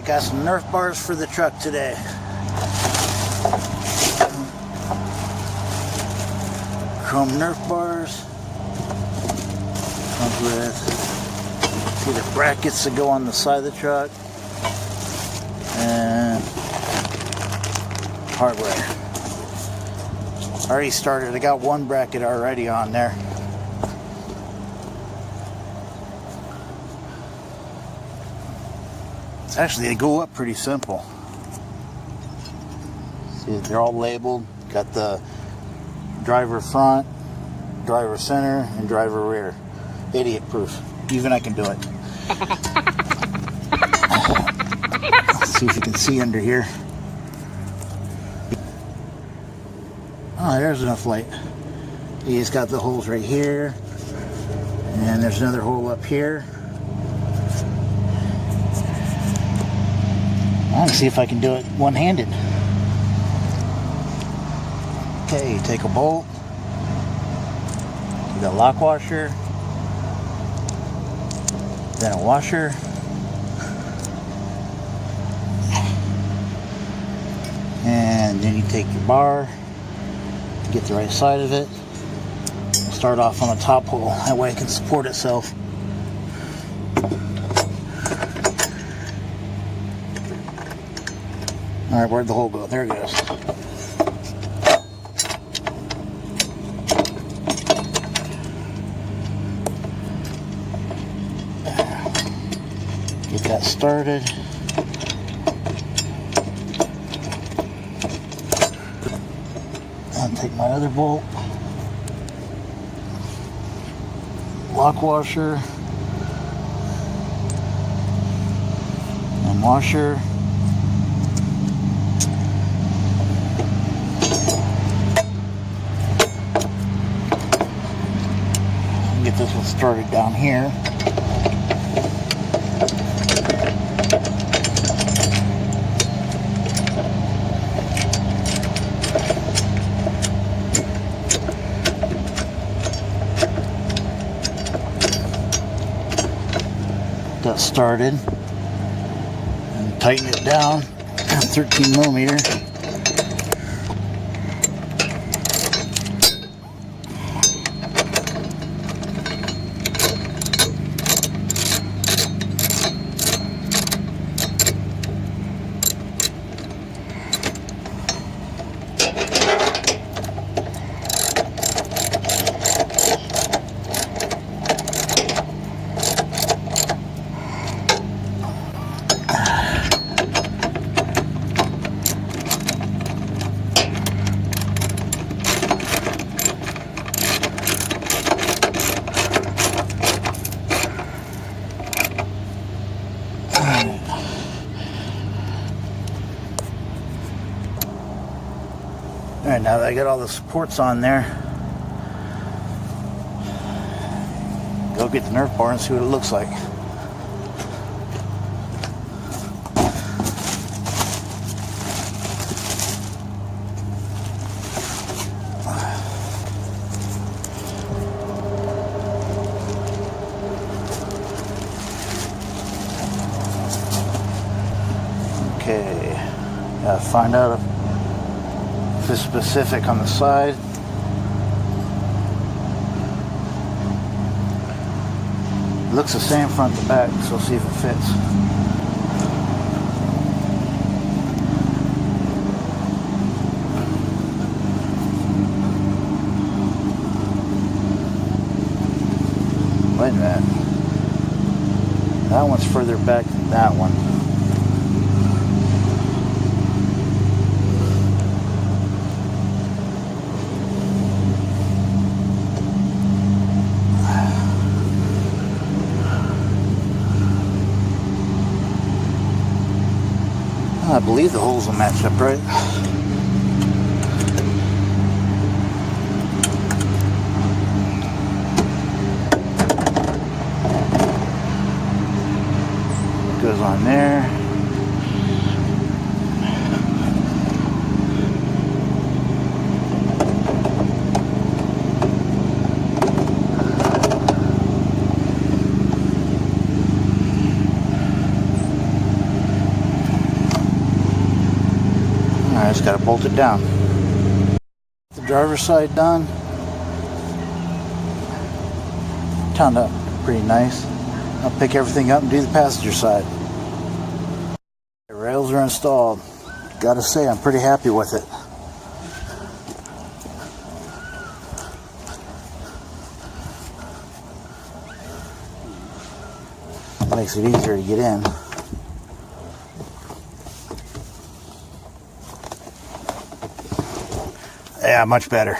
got some Nerf bars for the truck today. Chrome Nerf bars. Comes with, see, the brackets that go on the side of the truck. And hardware. Already started. I got one bracket already on there. Actually, they go up pretty simple. See, they're all labeled. Got the driver front, driver center, and driver rear. Idiot proof. Even I can do it. Let's see if you can see under here. Oh, there's enough light. He's got the holes right here. And there's another hole up here. I'm gonna see if I can do it one-handed. Okay, take a bolt, the lock washer, then a washer, and then you take your bar, get the right side of it, start off on the top hole, that way it can support itself. Alright, where'd the hole go? There it goes. Get that started. I'll take my other bolt. Lock washer. And washer. Get this one started down here. Got started and tighten it down. 13 millimeter. Alright, now that I got all the supports on there, go get the Nerf bar and see what it looks like. Okay, gotta find out if it's specific on the side. It looks the same front to back, so see if it fits. Wait a minute. That one's further back than that one. I believe the holes will match up right. Goes on there. I just got to bolt it down. The driver's side done. Turned out pretty nice. I'll pick everything up and do the passenger side. The rails are installed. Gotta say, I'm pretty happy with it. Makes it easier to get in. Yeah, much better.